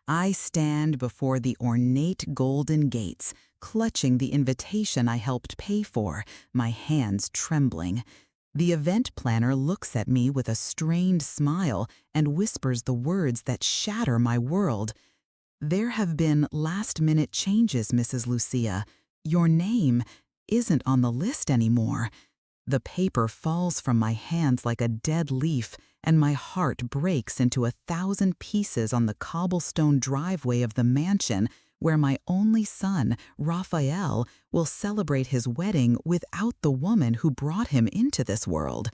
I stand before the ornate golden gates, clutching the invitation I helped pay for, my hands trembling. The event planner looks at me with a strained smile and whispers the words that shatter my world. There have been last-minute changes, Mrs. Lucia. Your name isn't on the list anymore. The paper falls from my hands like a dead leaf, and my heart breaks into 1,000 pieces on the cobblestone driveway of the mansion where my only son, Raphael, will celebrate his wedding without the woman who brought him into this world.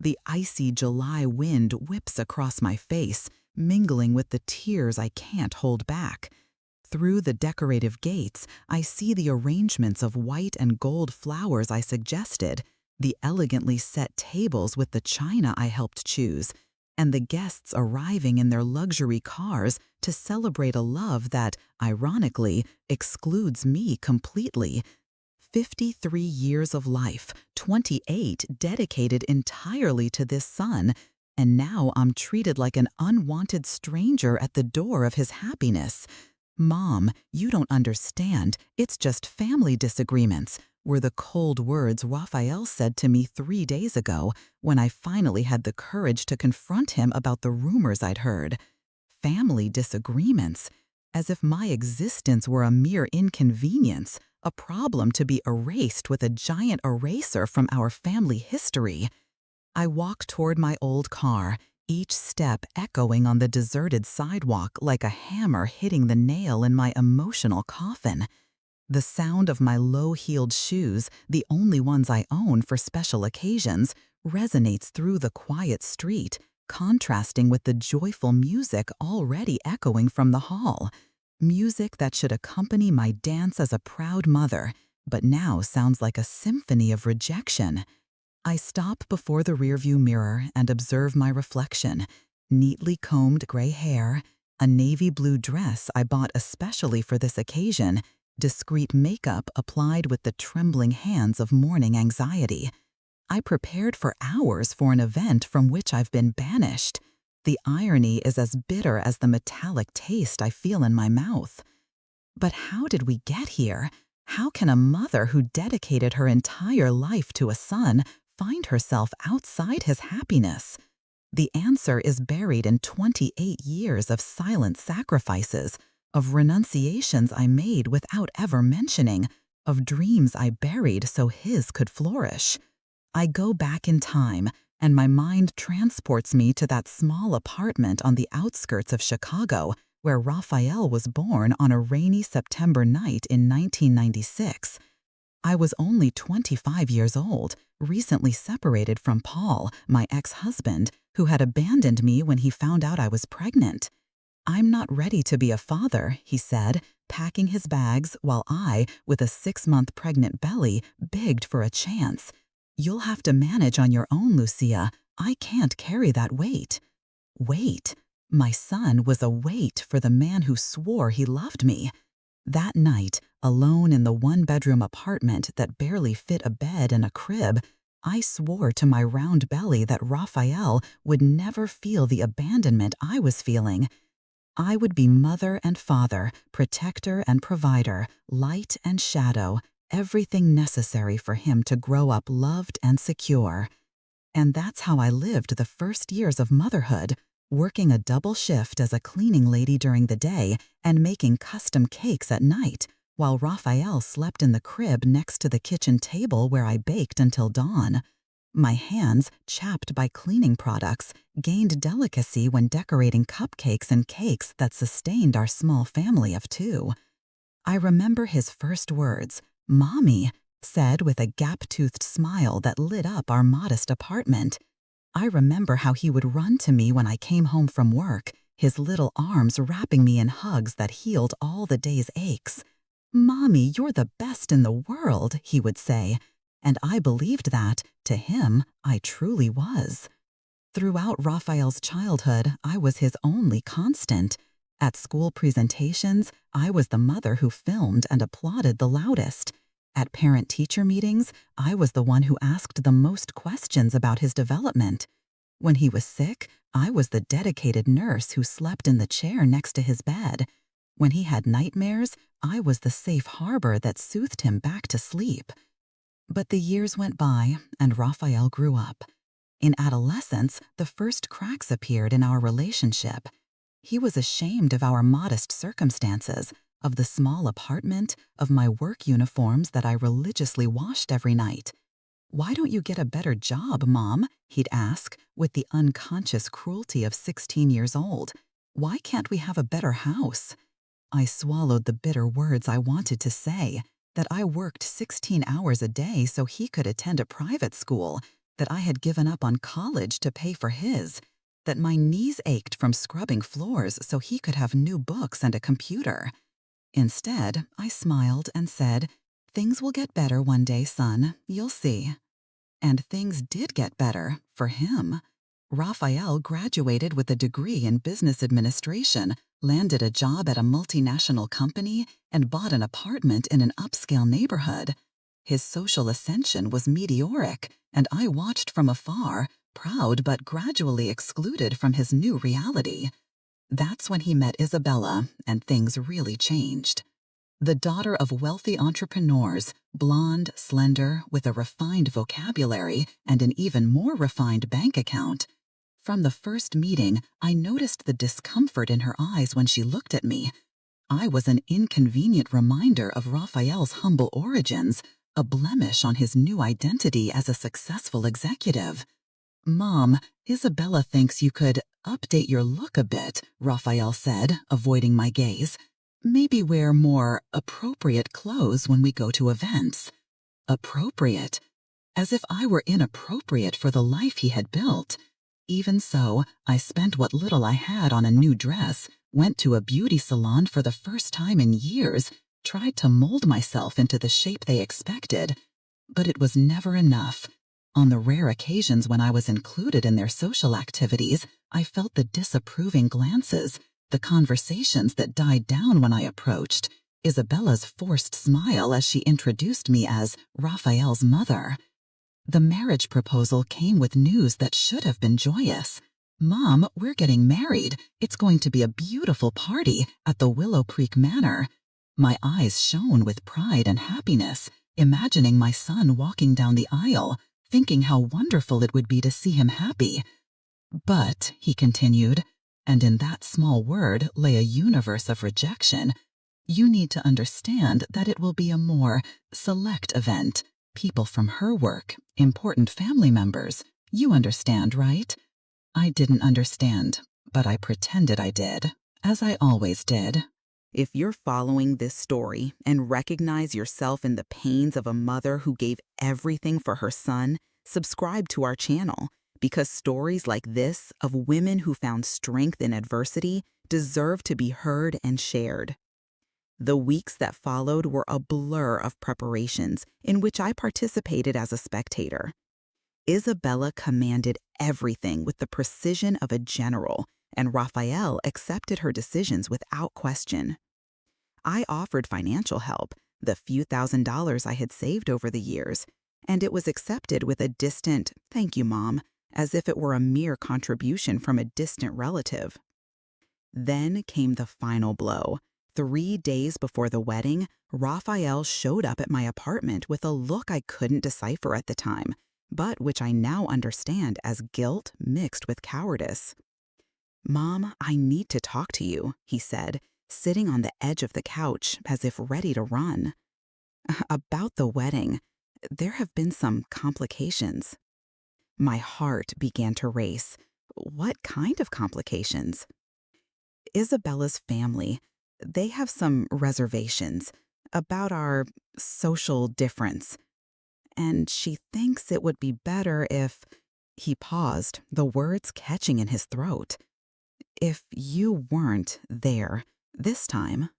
The icy July wind whips across my face, mingling with the tears I can't hold back. Through the decorative gates, I see the arrangements of white and gold flowers I suggested, the elegantly set tables with the china I helped choose, and the guests arriving in their luxury cars to celebrate a love that, ironically, excludes me completely. 53 years of life, 28 dedicated entirely to this son, and now I'm treated like an unwanted stranger at the door of his happiness. "Mom, you don't understand. It's just family disagreements," were the cold words Raphael said to me 3 days ago when I finally had the courage to confront him about the rumors I'd heard. Family disagreements, as if my existence were a mere inconvenience, a problem to be erased with a giant eraser from our family history. I walk toward my old car, each step echoing on the deserted sidewalk like a hammer hitting the nail in my emotional coffin. The sound of my low-heeled shoes, the only ones I own for special occasions, resonates through the quiet street, contrasting with the joyful music already echoing from the hall. Music that should accompany my dance as a proud mother, but now sounds like a symphony of rejection. I stop before the rearview mirror and observe my reflection. Neatly combed gray hair, a navy blue dress I bought especially for this occasion, discreet makeup applied with the trembling hands of morning anxiety. I prepared for hours for an event from which I've been banished. The irony is as bitter as the metallic taste I feel in my mouth. But how did we get here? How can a mother who dedicated her entire life to a son find herself outside his happiness? The answer is buried in 28 years of silent sacrifices, of renunciations I made without ever mentioning, of dreams I buried so his could flourish. I go back in time, and my mind transports me to that small apartment on the outskirts of Chicago where Raphael was born on a rainy September night in 1996. I was only 25 years old, recently separated from Paul, my ex-husband, who had abandoned me when he found out I was pregnant. "I'm not ready to be a father," he said, packing his bags while I, with a 6-month pregnant belly, begged for a chance. "You'll have to manage on your own, Lucia. I can't carry that weight." Weight? My son was a weight for the man who swore he loved me. That night, alone in the one-bedroom apartment that barely fit a bed and a crib, I swore to my round belly that Raphael would never feel the abandonment I was feeling. I would be mother and father, protector and provider, light and shadow, everything necessary for him to grow up loved and secure. And that's how I lived the first years of motherhood, working a double shift as a cleaning lady during the day and making custom cakes at night, while Raphael slept in the crib next to the kitchen table where I baked until dawn. My hands, chapped by cleaning products, gained delicacy when decorating cupcakes and cakes that sustained our small family of 2. I remember his first words, "Mommy," said with a gap-toothed smile that lit up our modest apartment. I remember how he would run to me when I came home from work, his little arms wrapping me in hugs that healed all the day's aches. "Mommy, you're the best in the world," he would say, and I believed that, to him, I truly was. Throughout Raphael's childhood, I was his only constant. At school presentations, I was the mother who filmed and applauded the loudest. At parent-teacher meetings, I was the one who asked the most questions about his development. When he was sick, I was the dedicated nurse who slept in the chair next to his bed. When he had nightmares, I was the safe harbor that soothed him back to sleep. But the years went by, and Raphael grew up. In adolescence, the first cracks appeared in our relationship. He was ashamed of our modest circumstances, of the small apartment, of my work uniforms that I religiously washed every night. "Why don't you get a better job, Mom?" he'd ask, with the unconscious cruelty of 16 years old. "Why can't we have a better house?" I swallowed the bitter words I wanted to say, that I worked 16 hours a day so he could attend a private school, that I had given up on college to pay for his, that my knees ached from scrubbing floors so he could have new books and a computer. Instead, I smiled and said, "Things will get better one day, son. You'll see." And things did get better for him. Raphael graduated with a degree in business administration, landed a job at a multinational company, and bought an apartment in an upscale neighborhood. His social ascension was meteoric, and I watched from afar, proud but gradually excluded from his new reality. That's when he met Isabella, and things really changed. The daughter of wealthy entrepreneurs, blonde, slender, with a refined vocabulary and an even more refined bank account. From the first meeting, I noticed the discomfort in her eyes when she looked at me. I was an inconvenient reminder of Raphael's humble origins, a blemish on his new identity as a successful executive. "Mom, Isabella thinks you could update your look a bit," Raphael said, avoiding my gaze. "Maybe wear more appropriate clothes when we go to events." Appropriate? As if I were inappropriate for the life he had built. Even so, I spent what little I had on a new dress, went to a beauty salon for the first time in years, tried to mold myself into the shape they expected. But it was never enough. On the rare occasions when I was included in their social activities, I felt the disapproving glances, the conversations that died down when I approached, Isabella's forced smile as she introduced me as Raphael's mother. The marriage proposal came with news that should have been joyous. "Mom, we're getting married. It's going to be a beautiful party at the Willow Creek Manor." My eyes shone with pride and happiness, imagining my son walking down the aisle, thinking how wonderful it would be to see him happy. "But," he continued, and in that small word lay a universe of rejection, "you need to understand that it will be a more select event. People from her work, important family members. You understand, right?" I didn't understand, but I pretended I did, as I always did. If you're following this story and recognize yourself in the pains of a mother who gave everything for her son, subscribe to our channel, because stories like this of women who found strength in adversity deserve to be heard and shared. The weeks that followed were a blur of preparations in which I participated as a spectator. Isabella commanded everything with the precision of a general, and Raphael accepted her decisions without question. I offered financial help, the few $1,000s I had saved over the years, and it was accepted with a distant, "Thank you, Mom," as if it were a mere contribution from a distant relative. Then came the final blow. 3 days before the wedding, Raphael showed up at my apartment with a look I couldn't decipher at the time, but which I now understand as guilt mixed with cowardice. "Mom, I need to talk to you," he said, sitting on the edge of the couch as if ready to run. "About the wedding. There have been some complications." My heart began to race. What kind of complications? "Isabella's family. They have some reservations about our social difference. And she thinks it would be better if—" He paused, the words catching in his throat. "If you weren't there this time."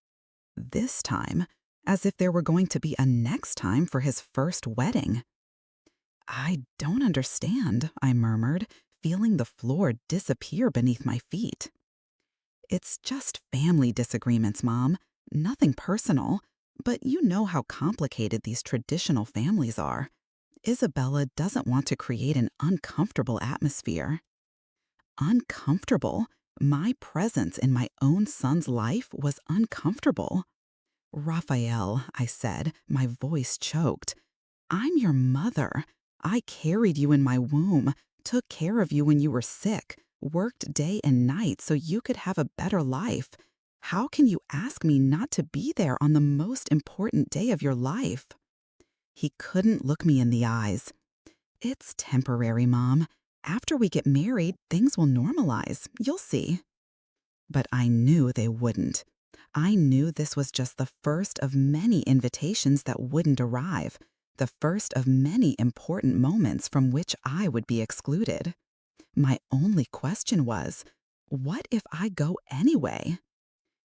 This time, as if there were going to be a next time for his first wedding. "I don't understand," I murmured, feeling the floor disappear beneath my feet. "It's just family disagreements, Mom. Nothing personal. But you know how complicated these traditional families are. Isabella doesn't want to create an uncomfortable atmosphere." Uncomfortable. My presence in my own son's life was uncomfortable. Raphael, I said, my voice choked. I'm your mother. I carried you in my womb, took care of you when you were sick, worked day and night so you could have a better life. How can you ask me not to be there on the most important day of your life? He couldn't look me in the eyes. It's temporary, Mom. After we get married, things will normalize. You'll see. But I knew they wouldn't. I knew this was just the first of many invitations that wouldn't arrive, the first of many important moments from which I would be excluded. My only question was, what if I go anyway?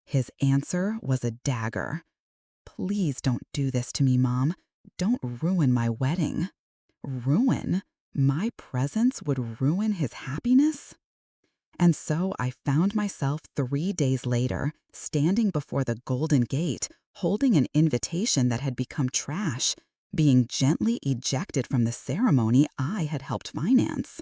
His answer was a dagger. Please don't do this to me, Mom. Don't ruin my wedding. Ruin? My presence would ruin his happiness? And so I found myself 3 days later, standing before the Golden Gate, holding an invitation that had become trash, being gently ejected from the ceremony I had helped finance.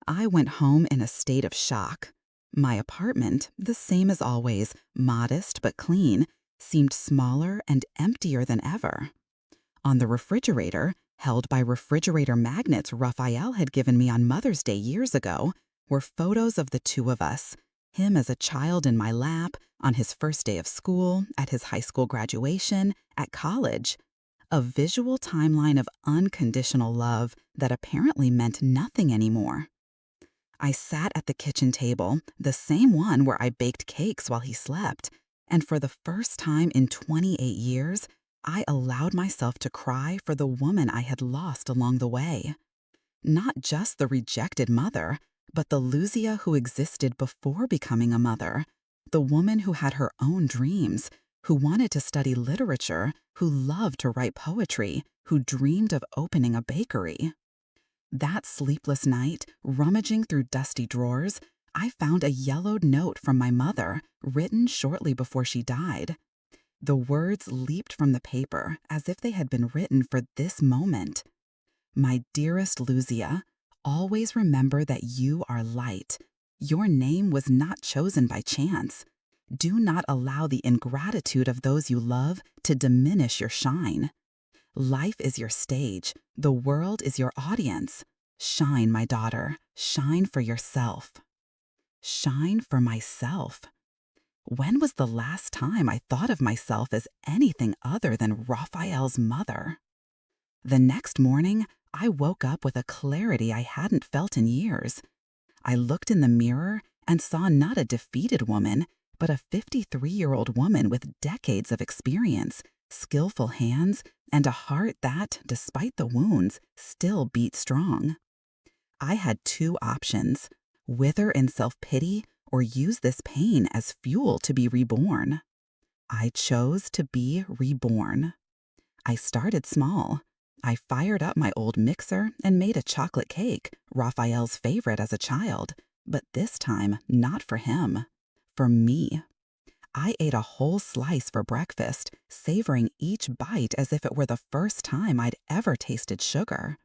I went home in a state of shock. My apartment, the same as always, modest but clean, seemed smaller and emptier than ever. On the refrigerator, held by refrigerator magnets Raphael had given me on Mother's Day years ago, were photos of the two of us, him as a child in my lap, on his first day of school, at his high school graduation, at college. A visual timeline of unconditional love that apparently meant nothing anymore. I sat at the kitchen table, the same one where I baked cakes while he slept, and for the first time in 28 years, I allowed myself to cry for the woman I had lost along the way. Not just the rejected mother, but the Luzia who existed before becoming a mother, the woman who had her own dreams, who wanted to study literature, who loved to write poetry, who dreamed of opening a bakery. That sleepless night, rummaging through dusty drawers, I found a yellowed note from my mother, written shortly before she died. The words leaped from the paper as if they had been written for this moment. My dearest Luzia, always remember that you are light. Your name was not chosen by chance. Do not allow the ingratitude of those you love to diminish your shine. Life is your stage. The world is your audience. Shine, my daughter. Shine for yourself. Shine for myself. When was the last time I thought of myself as anything other than Raphael's mother? The next morning, I woke up with a clarity I hadn't felt in years. I looked in the mirror and saw not a defeated woman, but a 53-year-old woman with decades of experience, skillful hands, and a heart that, despite the wounds, still beat strong. I had two options: wither in self-pity or use this pain as fuel to be reborn. I chose to be reborn. I started small. I fired up my old mixer and made a chocolate cake, Raphael's favorite as a child, but this time not for him, for me. I ate a whole slice for breakfast, savoring each bite as if it were the first time I'd ever tasted sugar.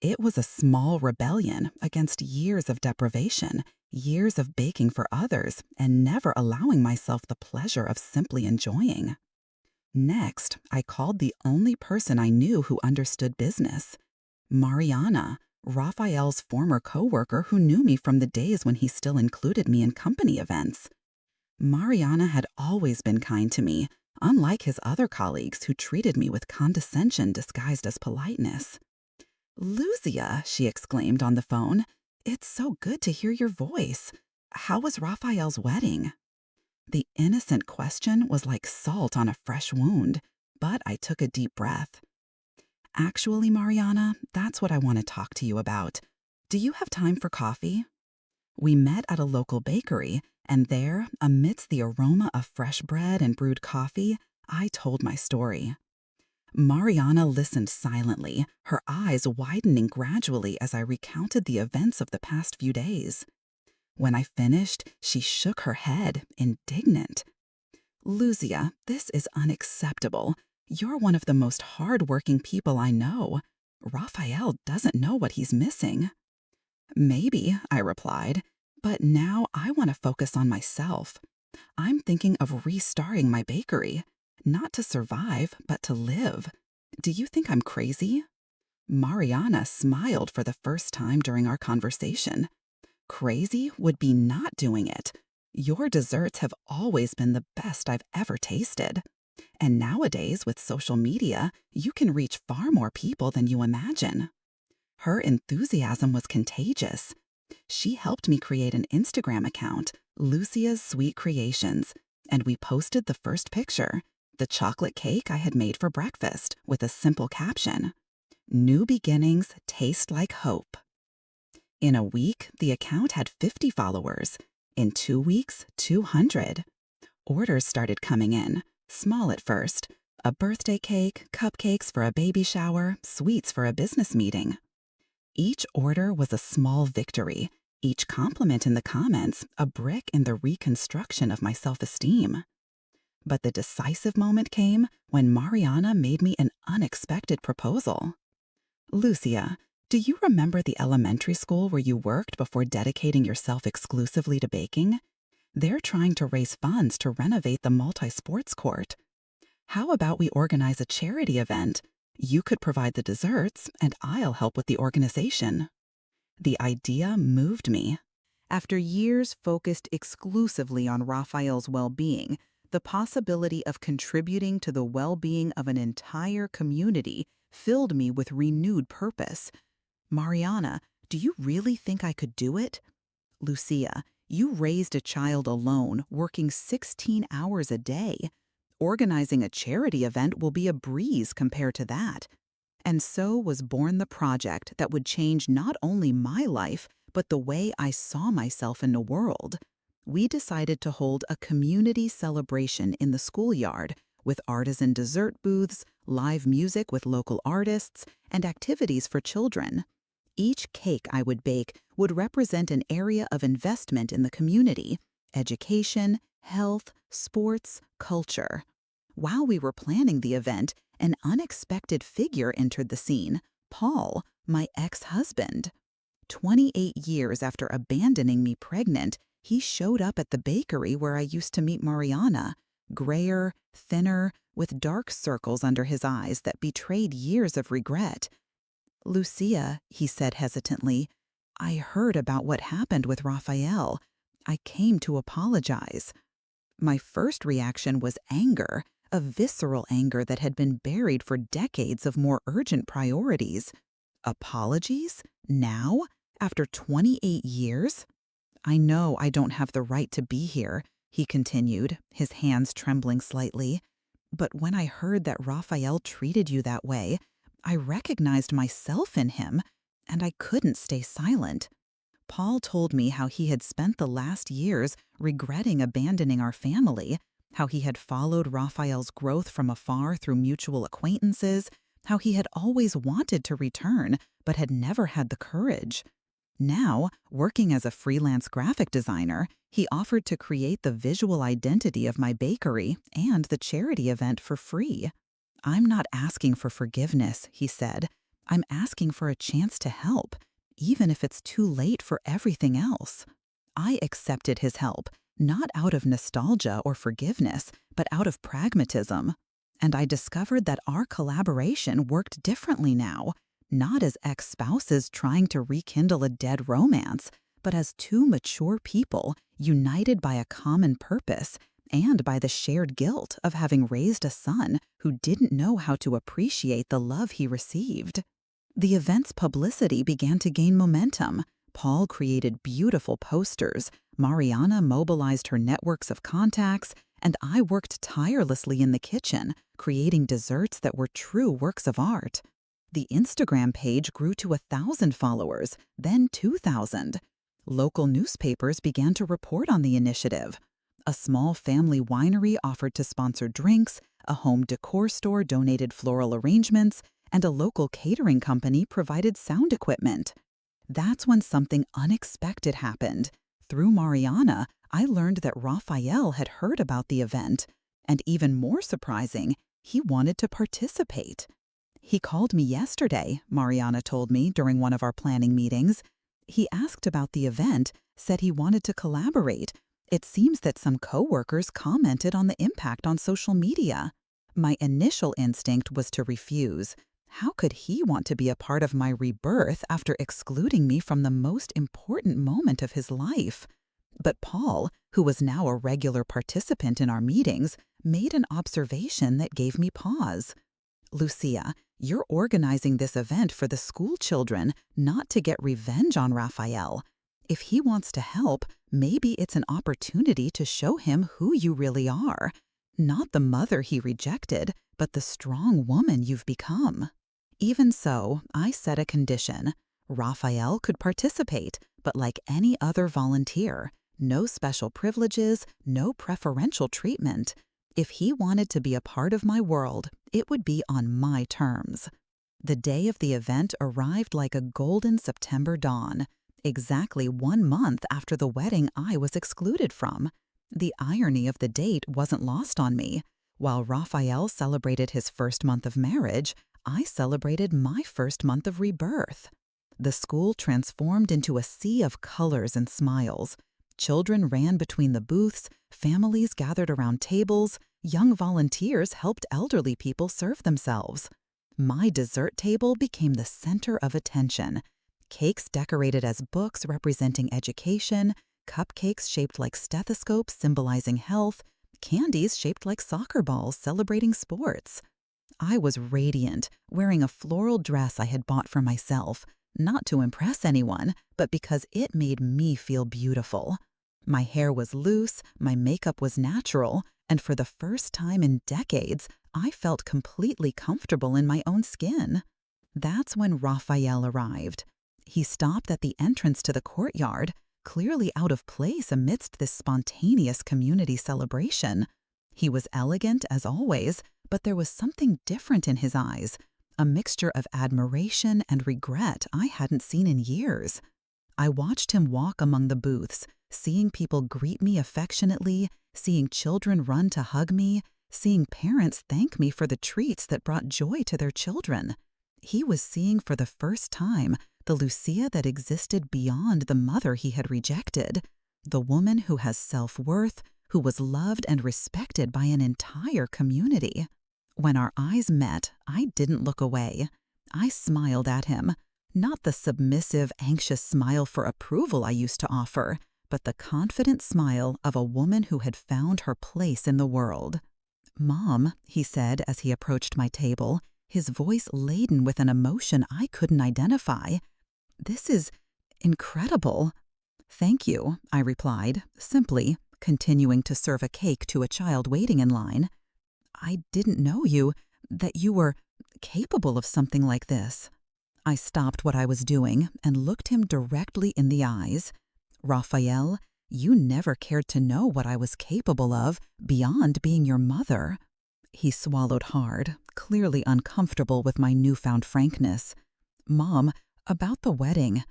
It was a small rebellion against years of deprivation, years of baking for others, and never allowing myself the pleasure of simply enjoying. Next, I called the only person I knew who understood business. Mariana, Raphael's former coworker who knew me from the days when he still included me in company events. Mariana had always been kind to me, unlike his other colleagues who treated me with condescension disguised as politeness. "Luzia," she exclaimed on the phone, "it's so good to hear your voice. How was Raphael's wedding?" The innocent question was like salt on a fresh wound, but I took a deep breath. "Actually, Mariana, that's what I want to talk to you about. Do you have time for coffee?" We met at a local bakery, and there, amidst the aroma of fresh bread and brewed coffee, I told my story. Mariana listened silently, her eyes widening gradually as I recounted the events of the past few days. When I finished, she shook her head, indignant. "Luzia, this is unacceptable. You're one of the most hard-working people I know. Raphael doesn't know what he's missing." "Maybe," I replied, But now I want to focus on myself. I'm thinking of restarting my bakery, not to survive, but to live. Do you think I'm crazy?" Mariana smiled for the first time during our conversation. "Crazy would be not doing it. Your desserts have always been the best I've ever tasted. And nowadays, with social media, you can reach far more people than you imagine." Her enthusiasm was contagious. She helped me create an Instagram account, Lucia's Sweet Creations, and we posted the first picture, the chocolate cake I had made for breakfast, with a simple caption, "New beginnings taste like hope." In a week, the account had 50 followers. In 2 weeks, 200. Orders started coming in, small at first. A birthday cake, cupcakes for a baby shower, sweets for a business meeting. Each order was a small victory, each compliment in the comments a brick in the reconstruction of my self-esteem. But the decisive moment came when Mariana made me an unexpected proposal. "Lucia, do you remember the elementary school where you worked before dedicating yourself exclusively to baking? They're trying to raise funds to renovate the multi-sports court. How about we organize a charity event? You could provide the desserts, and I'll help with the organization." The idea moved me. After years focused exclusively on Raphael's well-being, the possibility of contributing to the well-being of an entire community filled me with renewed purpose. "Mariana, do you really think I could do it?" "Lucia, you raised a child alone, working 16 hours a day. Organizing a charity event will be a breeze compared to that." And so was born the project that would change not only my life, but the way I saw myself in the world. We decided to hold a community celebration in the schoolyard with artisan dessert booths, live music with local artists, and activities for children. Each cake I would bake would represent an area of investment in the community: education, health, sports, culture. While we were planning the event, an unexpected figure entered the scene: Paul, my ex-husband. 28 years after abandoning me pregnant, he showed up at the bakery where I used to meet Mariana, grayer, thinner, with dark circles under his eyes that betrayed years of regret. "Lucia," he said hesitantly, "I heard about what happened with Raphael. I came to apologize." My first reaction was anger, a visceral anger that had been buried for decades of more urgent priorities. Apologies? Now? After 28 years? "I know I don't have the right to be here," he continued, his hands trembling slightly. "But when I heard that Raphael treated you that way, I recognized myself in him, and I couldn't stay silent." Paul told me how he had spent the last years regretting abandoning our family, how he had followed Raphael's growth from afar through mutual acquaintances, how he had always wanted to return but had never had the courage. Now, working as a freelance graphic designer, he offered to create the visual identity of my bakery and the charity event for free. "I'm not asking for forgiveness," he said. "I'm asking for a chance to help, even if it's too late for everything else." I accepted his help, not out of nostalgia or forgiveness, but out of pragmatism. And I discovered that our collaboration worked differently now, not as ex-spouses trying to rekindle a dead romance, but as two mature people united by a common purpose and by the shared guilt of having raised a son who didn't know how to appreciate the love he received. The event's publicity began to gain momentum. Paul created beautiful posters, Mariana mobilized her networks of contacts, and I worked tirelessly in the kitchen, creating desserts that were true works of art. The Instagram page grew to 1,000 followers, then 2,000. Local newspapers began to report on the initiative. A small family winery offered to sponsor drinks, a home decor store donated floral arrangements, and a local catering company provided sound equipment. That's when something unexpected happened. Through Mariana, I learned that Raphael had heard about the event, and even more surprising, he wanted to participate. "He called me yesterday," Mariana told me during one of our planning meetings. "He asked about the event, said he wanted to collaborate. It seems that some coworkers commented on the impact on social media. My initial instinct was to refuse. How could he want to be a part of my rebirth after excluding me from the most important moment of his life? But Paul, who was now a regular participant in our meetings, made an observation that gave me pause. Lucia, you're organizing this event for the school children, not to get revenge on Raphael. If he wants to help, maybe it's an opportunity to show him who you really are. Not the mother he rejected, but the strong woman you've become. Even so, I set a condition. Raphael could participate, but like any other volunteer, no special privileges, no preferential treatment. If he wanted to be a part of my world, it would be on my terms. The day of the event arrived like a golden September dawn, exactly 1 month after the wedding I was excluded from. The irony of the date wasn't lost on me. While Raphael celebrated his first month of marriage, I celebrated my first month of rebirth. The school transformed into a sea of colors and smiles. Children ran between the booths, families gathered around tables, young volunteers helped elderly people serve themselves. My dessert table became the center of attention. Cakes decorated as books representing education, cupcakes shaped like stethoscopes symbolizing health, candies shaped like soccer balls celebrating sports. I was radiant, wearing a floral dress I had bought for myself, not to impress anyone, but because it made me feel beautiful. My hair was loose, my makeup was natural, and for the first time in decades, I felt completely comfortable in my own skin. That's when Raphael arrived. He stopped at the entrance to the courtyard, clearly out of place amidst this spontaneous community celebration. He was elegant as always, but there was something different in his eyes, a mixture of admiration and regret I hadn't seen in years. I watched him walk among the booths, seeing people greet me affectionately, seeing children run to hug me, seeing parents thank me for the treats that brought joy to their children. He was seeing for the first time the Lucia that existed beyond the mother he had rejected, the woman who has self-worth, who was loved and respected by an entire community. When our eyes met, I didn't look away. I smiled at him, not the submissive, anxious smile for approval I used to offer, but the confident smile of a woman who had found her place in the world. "Mom," he said as he approached my table, his voice laden with an emotion I couldn't identify. "This is incredible." "Thank you," I replied, simply, continuing to serve a cake to a child waiting in line. "I didn't know that you were capable of something like this." I stopped what I was doing and looked him directly in the eyes. "Raphael, you never cared to know what I was capable of beyond being your mother." He swallowed hard, clearly uncomfortable with my newfound frankness. "Mom, about the wedding."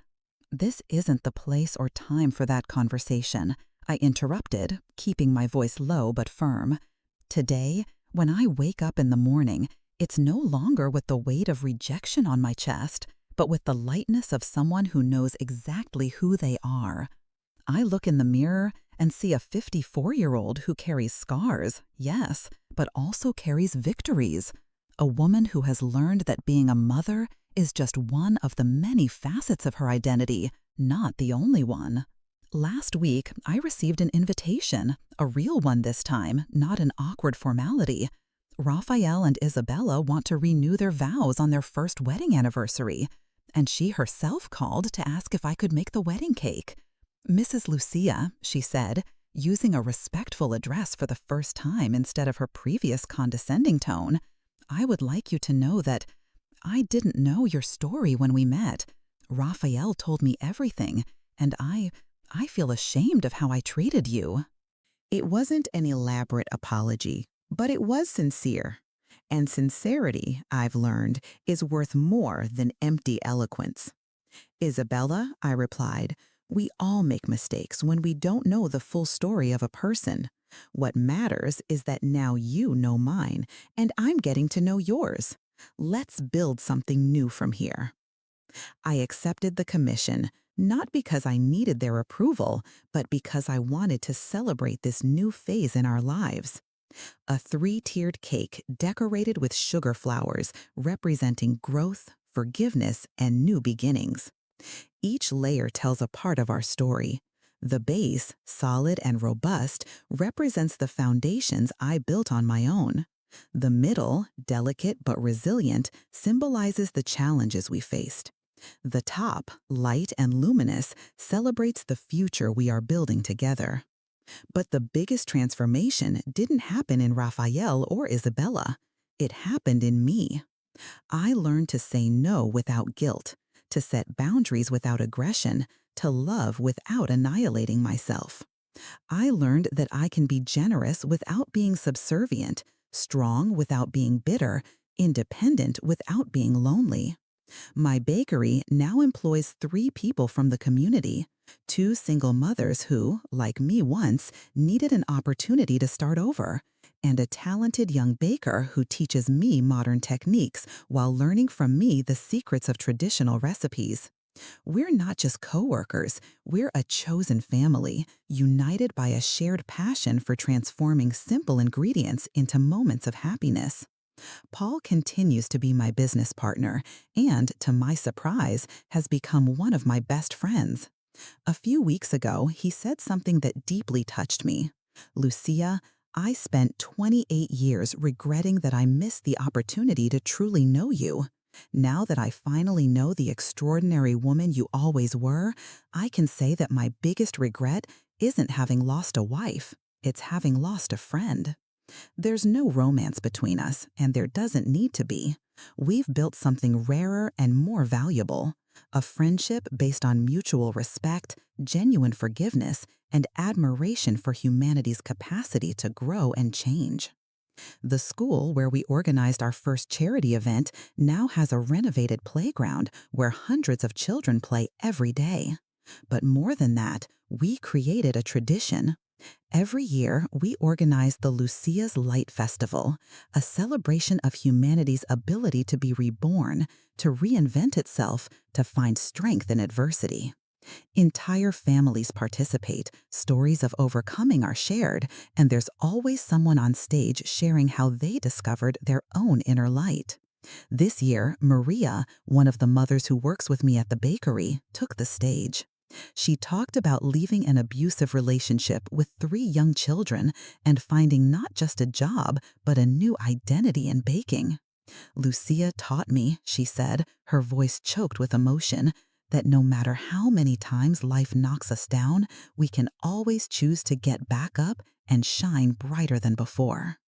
"This isn't the place or time for that conversation," I interrupted, keeping my voice low but firm. "Today, when I wake up in the morning, it's no longer with the weight of rejection on my chest, but with the lightness of someone who knows exactly who they are. I look in the mirror and see a 54-year-old who carries scars, yes, but also carries victories. A woman who has learned that being a mother is just one of the many facets of her identity, not the only one." Last week, I received an invitation, a real one this time, not an awkward formality. Raphael and Isabella want to renew their vows on their first wedding anniversary, and she herself called to ask if I could make the wedding cake. "Mrs. Lucia," she said, using a respectful address for the first time instead of her previous condescending tone, "I would like you to know that I didn't know your story when we met. Raphael told me everything, and I feel ashamed of how I treated you." It wasn't an elaborate apology, but it was sincere. And sincerity, I've learned, is worth more than empty eloquence. "Isabella," I replied, "we all make mistakes when we don't know the full story of a person. What matters is that now you know mine, and I'm getting to know yours. Let's build something new from here." I accepted the commission, not because I needed their approval, but because I wanted to celebrate this new phase in our lives. A three-tiered cake decorated with sugar flowers representing growth, forgiveness, and new beginnings. Each layer tells a part of our story. The base, solid and robust, represents the foundations I built on my own. The middle, delicate but resilient, symbolizes the challenges we faced. The top, light and luminous, celebrates the future we are building together. But the biggest transformation didn't happen in Raphael or Isabella. It happened in me. I learned to say no without guilt, to set boundaries without aggression, to love without annihilating myself. I learned that I can be generous without being subservient, strong without being bitter, independent without being lonely. My bakery now employs 3 people from the community, 2 single mothers who, like me once, needed an opportunity to start over, and a talented young baker who teaches me modern techniques while learning from me the secrets of traditional recipes. We're not just coworkers, we're a chosen family, united by a shared passion for transforming simple ingredients into moments of happiness. Paul continues to be my business partner and, to my surprise, has become one of my best friends. A few weeks ago, he said something that deeply touched me. "Lucia, I spent 28 years regretting that I missed the opportunity to truly know you. Now that I finally know the extraordinary woman you always were, I can say that my biggest regret isn't having lost a wife, it's having lost a friend." There's no romance between us, and there doesn't need to be. We've built something rarer and more valuable, a friendship based on mutual respect, genuine forgiveness, and admiration for humanity's capacity to grow and change. The school where we organized our first charity event now has a renovated playground where hundreds of children play every day. But more than that, we created a tradition. Every year, we organize the Lucia's Light Festival, a celebration of humanity's ability to be reborn, to reinvent itself, to find strength in adversity. Entire families participate, stories of overcoming are shared, and there's always someone on stage sharing how they discovered their own inner light. This year, Maria, one of the mothers who works with me at the bakery, took the stage. She talked about leaving an abusive relationship with 3 young children and finding not just a job, but a new identity in baking. "Lucia taught me," she said, her voice choked with emotion, "that no matter how many times life knocks us down, we can always choose to get back up and shine brighter than before."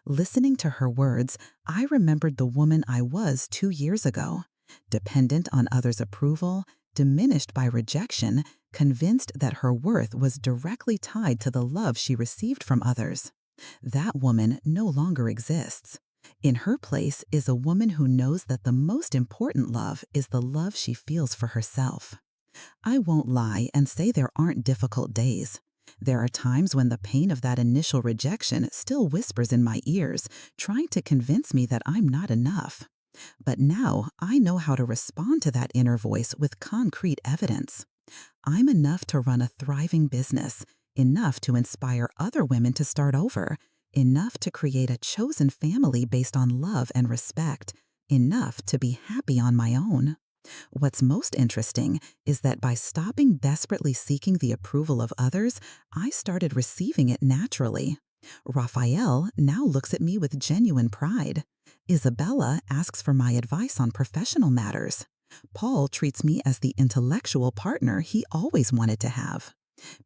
Listening to her words, I remembered the woman I was 2 years ago, dependent on others' approval, diminished by rejection, convinced that her worth was directly tied to the love she received from others. That woman no longer exists. In her place is a woman who knows that the most important love is the love she feels for herself. I won't lie and say there aren't difficult days. There are times when the pain of that initial rejection still whispers in my ears, trying to convince me that I'm not enough. But now I know how to respond to that inner voice with concrete evidence. I'm enough to run a thriving business, enough to inspire other women to start over, enough to create a chosen family based on love and respect, enough to be happy on my own. What's most interesting is that by stopping desperately seeking the approval of others, I started receiving it naturally. Raphael now looks at me with genuine pride. Isabella asks for my advice on professional matters. Paul treats me as the intellectual partner he always wanted to have.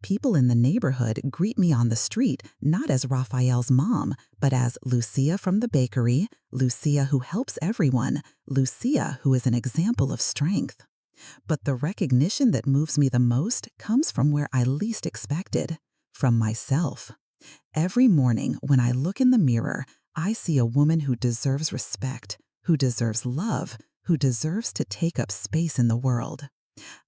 People in the neighborhood greet me on the street not as Raphael's mom, but as Lucia from the bakery, Lucia who helps everyone, Lucia who is an example of strength. But the recognition that moves me the most comes from where I least expected, from myself. Every morning when I look in the mirror, I see a woman who deserves respect, who deserves love, who deserves to take up space in the world.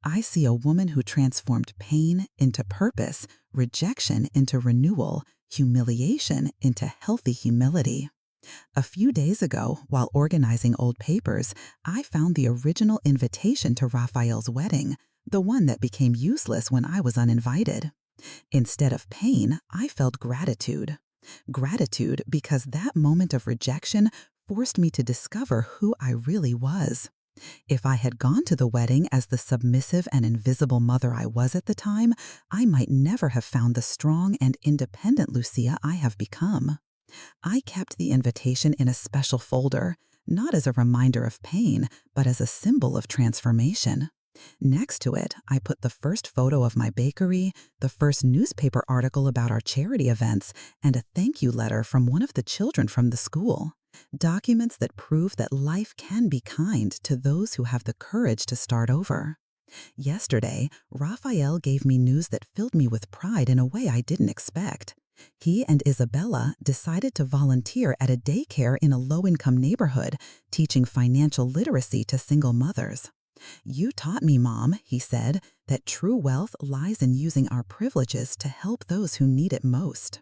I see a woman who transformed pain into purpose, rejection into renewal, humiliation into healthy humility. A few days ago, while organizing old papers, I found the original invitation to Raphael's wedding, the one that became useless when I was uninvited. Instead of pain, I felt gratitude. Gratitude because that moment of rejection forced me to discover who I really was. If I had gone to the wedding as the submissive and invisible mother I was at the time, I might never have found the strong and independent Lucia I have become. I kept the invitation in a special folder, not as a reminder of pain, but as a symbol of transformation. Next to it, I put the first photo of my bakery, the first newspaper article about our charity events, and a thank you letter from one of the children from the school. Documents that prove that life can be kind to those who have the courage to start over. Yesterday, Raphael gave me news that filled me with pride in a way I didn't expect. He and Isabella decided to volunteer at a daycare in a low-income neighborhood, teaching financial literacy to single mothers. "You taught me, Mom," he said, "that true wealth lies in using our privileges to help those who need it most."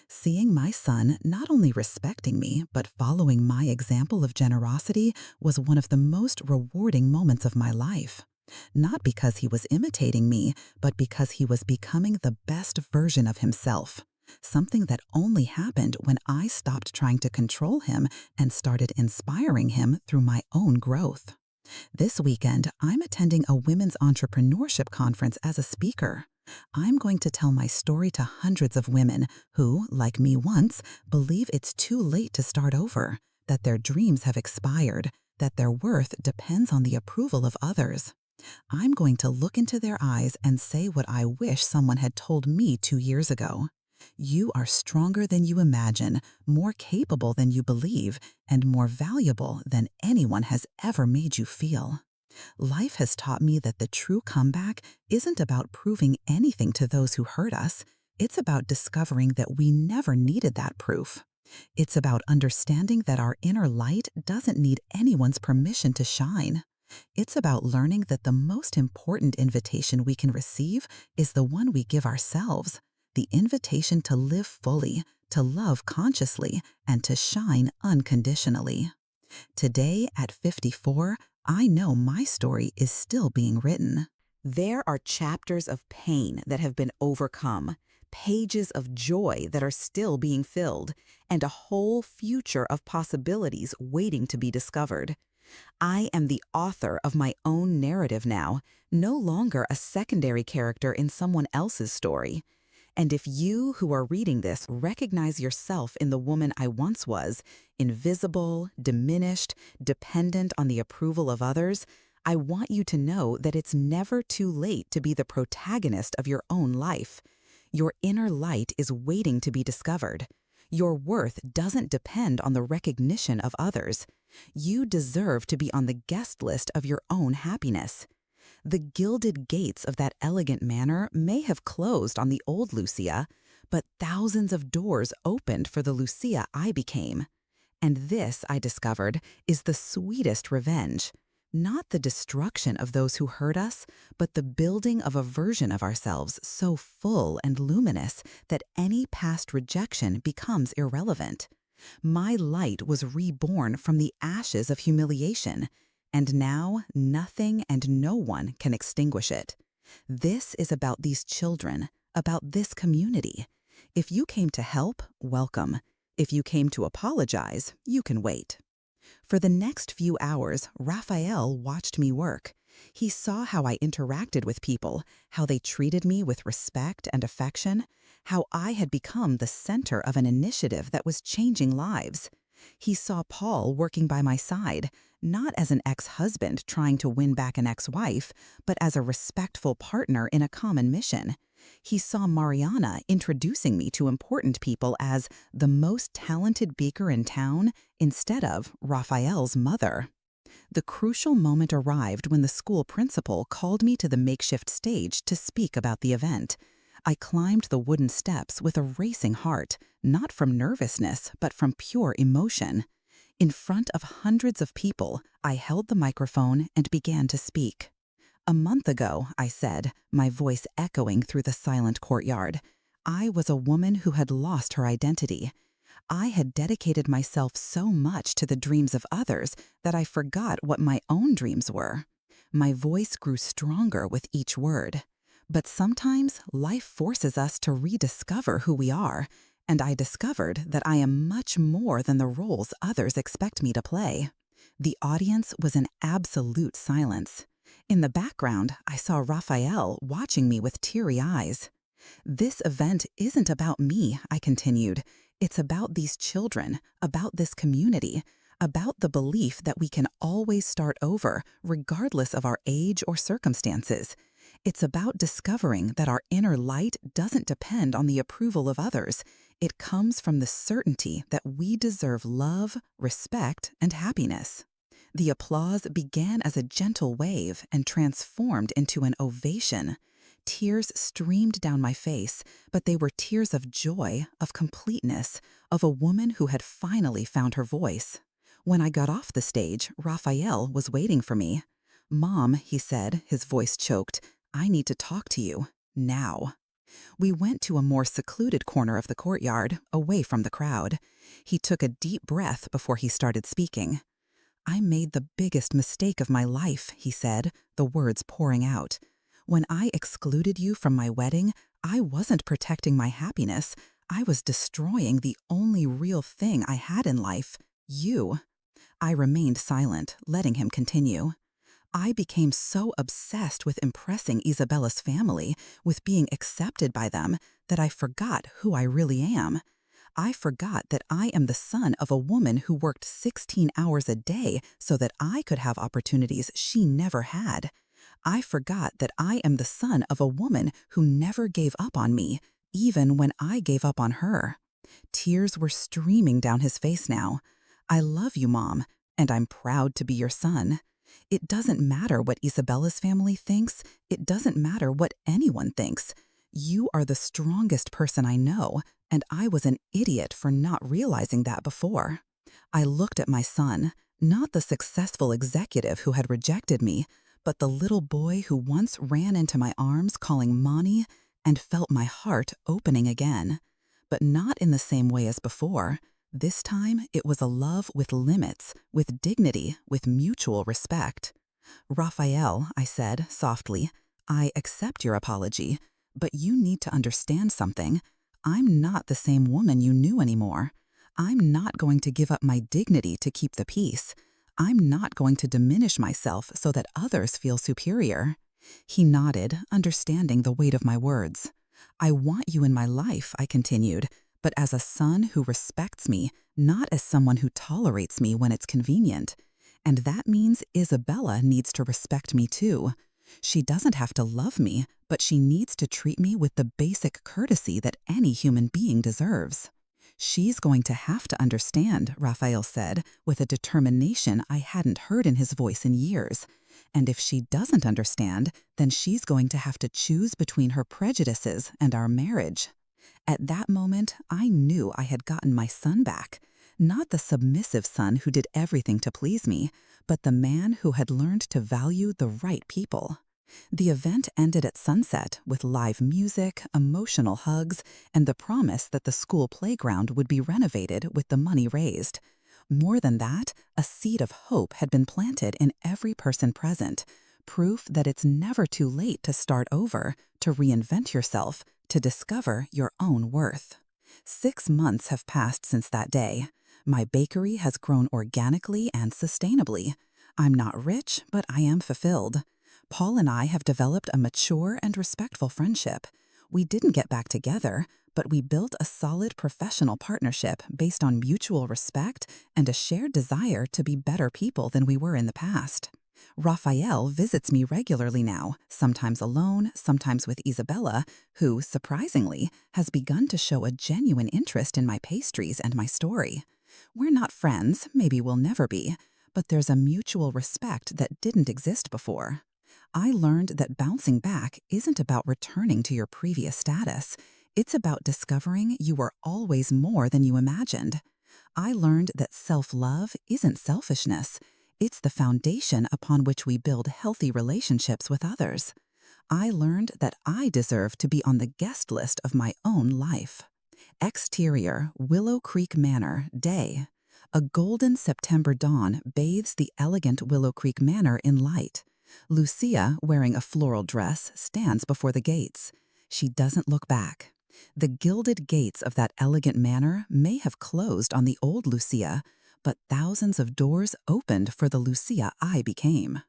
Seeing my son not only respecting me, but following my example of generosity was one of the most rewarding moments of my life. Not because he was imitating me, but because he was becoming the best version of himself. Something that only happened when I stopped trying to control him and started inspiring him through my own growth. This weekend, I'm attending a women's entrepreneurship conference as a speaker. I'm going to tell my story to hundreds of women who, like me once, believe it's too late to start over, that their dreams have expired, that their worth depends on the approval of others. I'm going to look into their eyes and say what I wish someone had told me 2 years ago. You are stronger than you imagine, more capable than you believe, and more valuable than anyone has ever made you feel. Life has taught me that the true comeback isn't about proving anything to those who hurt us. It's about discovering that we never needed that proof. It's about understanding that our inner light doesn't need anyone's permission to shine. It's about learning that the most important invitation we can receive is the one we give ourselves, the invitation to live fully, to love consciously, and to shine unconditionally. Today, at 54, I know my story is still being written. There are chapters of pain that have been overcome, pages of joy that are still being filled, and a whole future of possibilities waiting to be discovered. I am the author of my own narrative now, no longer a secondary character in someone else's story. And if you who are reading this recognize yourself in the woman I once was, invisible, diminished, dependent on the approval of others, I want you to know that it's never too late to be the protagonist of your own life. Your inner light is waiting to be discovered. Your worth doesn't depend on the recognition of others. You deserve to be on the guest list of your own happiness. The gilded gates of that elegant manor may have closed on the old Lucia, but thousands of doors opened for the Lucia I became. And this, I discovered, is the sweetest revenge. Not the destruction of those who hurt us, but the building of a version of ourselves so full and luminous that any past rejection becomes irrelevant. My light was reborn from the ashes of humiliation, and now nothing and no one can extinguish it. This is about these children, about this community. If you came to help, welcome. If you came to apologize, you can wait. For the next few hours, Raphael watched me work. He saw how I interacted with people, how they treated me with respect and affection, how I had become the center of an initiative that was changing lives. He saw Paul working by my side, not as an ex-husband trying to win back an ex-wife, but as a respectful partner in a common mission. He saw Mariana introducing me to important people as the most talented baker in town instead of Raphael's mother. The crucial moment arrived when the school principal called me to the makeshift stage to speak about the event. I climbed the wooden steps with a racing heart, not from nervousness, but from pure emotion. In front of hundreds of people, I held the microphone and began to speak. "A month ago," I said, my voice echoing through the silent courtyard, I was a woman who had lost her identity. I had dedicated myself so much to the dreams of others that I forgot what my own dreams were. My voice grew stronger with each word. But sometimes life forces us to rediscover who we are, and I discovered that I am much more than the roles others expect me to play. The audience was in absolute silence. In the background, I saw Raphael watching me with teary eyes. This event isn't about me, I continued. It's about these children, about this community, about the belief that we can always start over, regardless of our age or circumstances. It's about discovering that our inner light doesn't depend on the approval of others. It comes from the certainty that we deserve love, respect, and happiness. The applause began as a gentle wave and transformed into an ovation. Tears streamed down my face, but they were tears of joy, of completeness, of a woman who had finally found her voice. When I got off the stage, Raphael was waiting for me. "Mom," he said, his voice choked, "I need to talk to you. Now." We went to a more secluded corner of the courtyard, away from the crowd. He took a deep breath before he started speaking. "I made the biggest mistake of my life," he said, the words pouring out. "When I excluded you from my wedding, I wasn't protecting my happiness. I was destroying the only real thing I had in life, you." I remained silent, letting him continue. "I became so obsessed with impressing Isabella's family, with being accepted by them, that I forgot who I really am. I forgot that I am the son of a woman who worked 16 hours a day so that I could have opportunities she never had. I forgot that I am the son of a woman who never gave up on me, even when I gave up on her." Tears were streaming down his face now. "I love you, Mom, and I'm proud to be your son. It doesn't matter what Isabella's family thinks. It doesn't matter what anyone thinks. You are the strongest person I know, and I was an idiot for not realizing that before." I looked at my son, not the successful executive who had rejected me, but the little boy who once ran into my arms calling Mommy, and felt my heart opening again. But not in the same way as before. This time, it was a love with limits, with dignity, with mutual respect. "Raphael," I said softly, "I accept your apology, but you need to understand something. I'm not the same woman you knew anymore. I'm not going to give up my dignity to keep the peace. I'm not going to diminish myself so that others feel superior." He nodded, understanding the weight of my words. "I want you in my life," I continued, "but as a son who respects me, not as someone who tolerates me when it's convenient. And that means Isabella needs to respect me too. She doesn't have to love me, but she needs to treat me with the basic courtesy that any human being deserves." "She's going to have to understand," Raphael said, with a determination I hadn't heard in his voice in years. "And if she doesn't understand, then she's going to have to choose between her prejudices and our marriage." At that moment, I knew I had gotten my son back. Not the submissive son who did everything to please me, but the man who had learned to value the right people. The event ended at sunset with live music, emotional hugs, and the promise that the school playground would be renovated with the money raised. More than that, a seed of hope had been planted in every person present, proof that it's never too late to start over, to reinvent yourself, to discover your own worth. 6 months have passed since that day. My bakery has grown organically and sustainably. I'm not rich, but I am fulfilled. Paul and I have developed a mature and respectful friendship. We didn't get back together, but we built a solid professional partnership based on mutual respect and a shared desire to be better people than we were in the past. Raphael visits me regularly now, sometimes alone, sometimes with Isabella, who, surprisingly, has begun to show a genuine interest in my pastries and my story. We're not friends, maybe we'll never be, but there's a mutual respect that didn't exist before. I learned that bouncing back isn't about returning to your previous status. It's about discovering you were always more than you imagined. I learned that self-love isn't selfishness. It's the foundation upon which we build healthy relationships with others. I learned that I deserve to be on the guest list of my own life. Exterior, Willow Creek Manor, day. A golden September dawn bathes the elegant Willow Creek Manor in light. Lucia, wearing a floral dress, stands before the gates. She doesn't look back. The gilded gates of that elegant manor may have closed on the old Lucia, but thousands of doors opened for the Lucia I became.